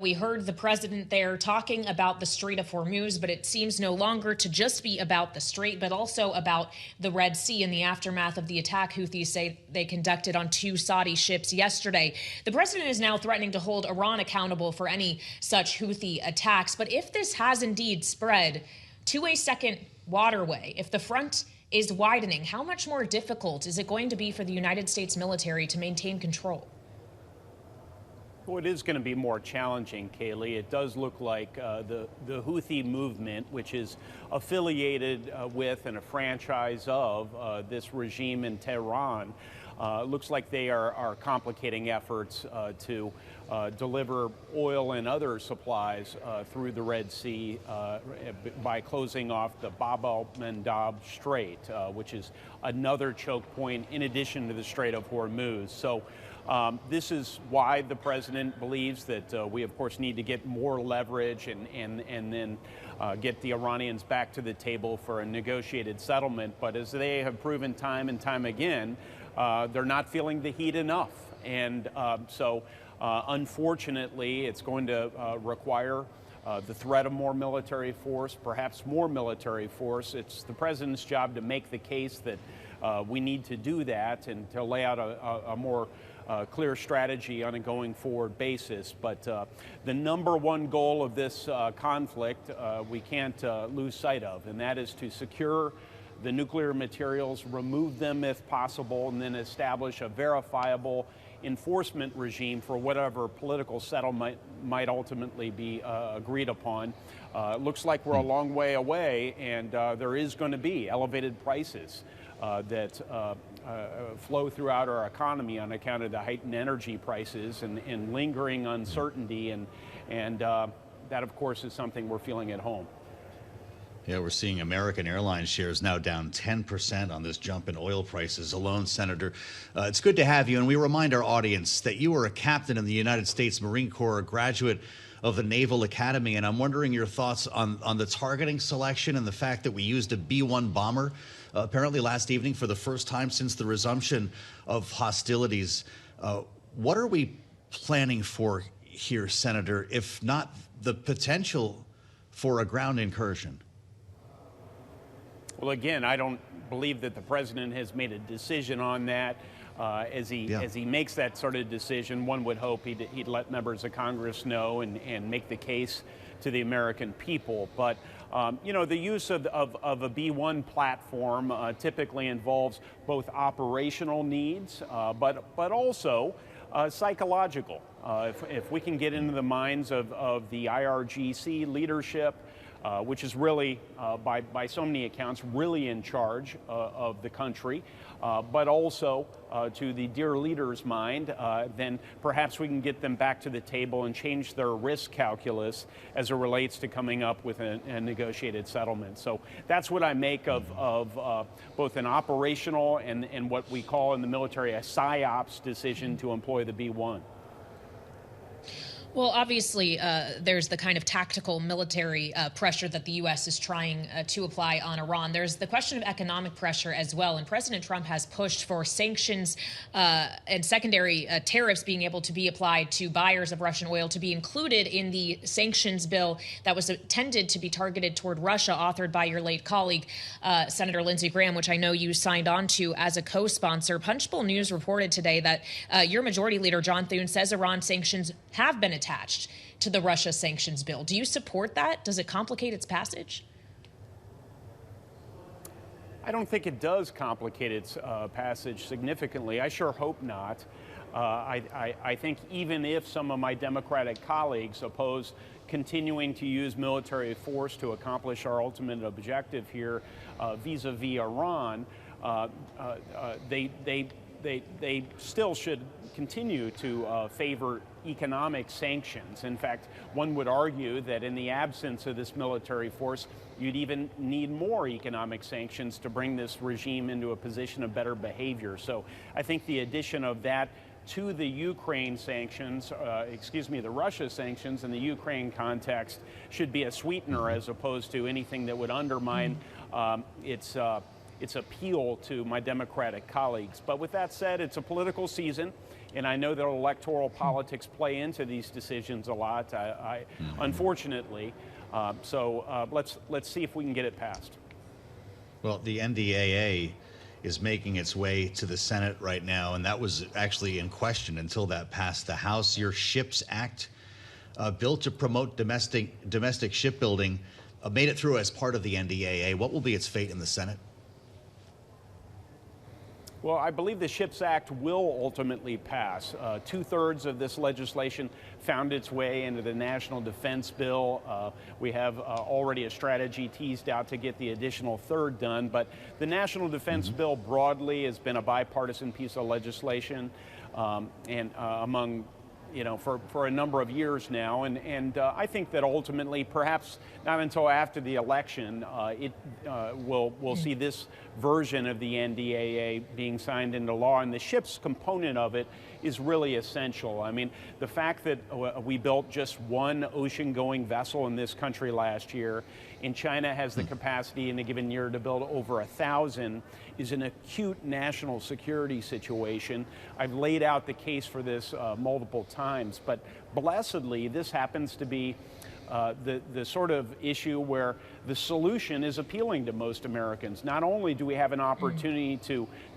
We heard the president there talking about the Strait of Hormuz, but it seems no longer to just be about the Strait, but also about the Red Sea in the aftermath of the attack Houthis say they conducted on 2 Saudi ships yesterday. The president is now threatening to hold Iran accountable for any such Houthi attacks. But if this has indeed spread to a second waterway, if the front is widening, how much more difficult is it going to be for the United States military to maintain control? Well, it is going to be more challenging, Kailey. It does look like the Houthi movement, which is affiliated with and a franchise of this regime in Tehran, looks like they are complicating efforts to deliver oil and other supplies through the Red Sea by closing off the Bab el-Mandab Strait, which is another choke point in addition to the Strait of Hormuz. So this is why the president believes that we, of course, need to get more leverage and then get the Iranians back to the table for a negotiated settlement. But as they have proven time and time again, they're not feeling the heat enough. And so, unfortunately, it's going to require the threat of more military force, perhaps more military force. It's the president's job to make the case that we need to do that and to lay out a more clear strategy on a going forward basis. But the number one goal of this conflict we can't lose sight of, and that is to secure the nuclear materials, remove them if possible, and then establish a verifiable enforcement regime for whatever political settlement might ultimately be agreed upon. It looks like we're a long way away, and there is going to be elevated prices that flow throughout our economy on account of the heightened energy prices and lingering uncertainty, and that, of course, is something we're feeling at home. Yeah, we're seeing American Airlines shares now down 10% on this jump in oil prices alone, Senator. It's good to have you, and we remind our audience that you were a captain in the United States Marine Corps, a graduate of the Naval Academy, and I'm wondering your thoughts on the targeting selection and the fact that we used a B-1 bomber apparently last evening for the first time since the resumption of hostilities. What are we planning for here, Senator, if not the potential for a ground incursion? Well, again, I don't believe that the president has made a decision on that. As he makes that sort of decision, one would hope he'd let members of Congress know and make the case to the American people. But you know, the use of a B-1 platform typically involves both operational needs, but also psychological. If we can get into the minds of the IRGC leadership, which is really, by so many accounts, really in charge of the country, but also to the dear leader's mind, then perhaps we can get them back to the table and change their risk calculus as it relates to coming up with a negotiated settlement. So that's what I make of both an operational and what we call in the military a PSYOPs decision to employ the B-1. Well, obviously, there's the kind of tactical military pressure that the U.S. is trying to apply on Iran. There's the question of economic pressure as well. And President Trump has pushed for sanctions and secondary tariffs being able to be applied to buyers of Russian oil to be included in the sanctions bill that was intended to be targeted toward Russia, authored by your late colleague, Senator Lindsey Graham, which I know you signed on to as a co-sponsor. Punchbowl News reported today that your majority leader, John Thune, says Iran sanctions have been attached to the Russia sanctions bill. Do you support that? Does it complicate its passage? I don't think it does complicate its passage significantly. I sure hope not. I think even if some of my Democratic colleagues oppose continuing to use military force to accomplish our ultimate objective here vis-a-vis Iran, they still should continue to favor economic sanctions. In fact, one would argue that in the absence of this military force, you'd even need more economic sanctions to bring this regime into a position of better behavior. So I think the addition of that to the Ukraine sanctions, the Russia sanctions in the Ukraine context should be a sweetener as opposed to anything that would undermine its appeal to my Democratic colleagues. But with that said, it's a political season. And I know that electoral politics play into these decisions a lot, unfortunately. Let's see if we can get it passed. Well, the NDAA is making its way to the Senate right now, and that was actually in question until that passed the House. Your SHIPS Act, bill to promote domestic shipbuilding, made it through as part of the NDAA. What will be its fate in the Senate? Well, I believe the SHIPS Act will ultimately pass. 2/3 of this legislation found its way into the National Defense Bill. We have already a strategy teased out to get the additional third done, but the National Defense Bill broadly has been a bipartisan piece of legislation among for a number of years now, and I think that ultimately, perhaps not until after the election, we'll see this version of the NDAA being signed into law, and the ships component of it is really essential. I mean, the fact that we built just one ocean-going vessel in this country last year, and China has the capacity in a given year to build over 1,000, is an acute national security situation. I've laid out the case for this multiple times, but blessedly, this happens to be the sort of issue where the solution is appealing to most Americans. Not only do we have an opportunity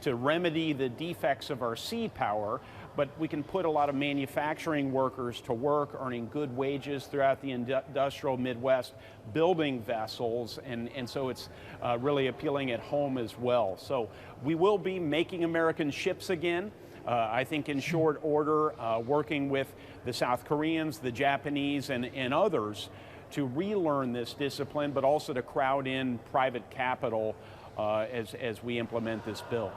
to remedy the defects of our sea power, but we can put a lot of manufacturing workers to work, earning good wages throughout the industrial Midwest, building vessels, and so it's really appealing at home as well. So we will be making American ships again. I think in short order, working with the South Koreans, the Japanese, and others to relearn this discipline, but also to crowd in private capital as we implement this bill.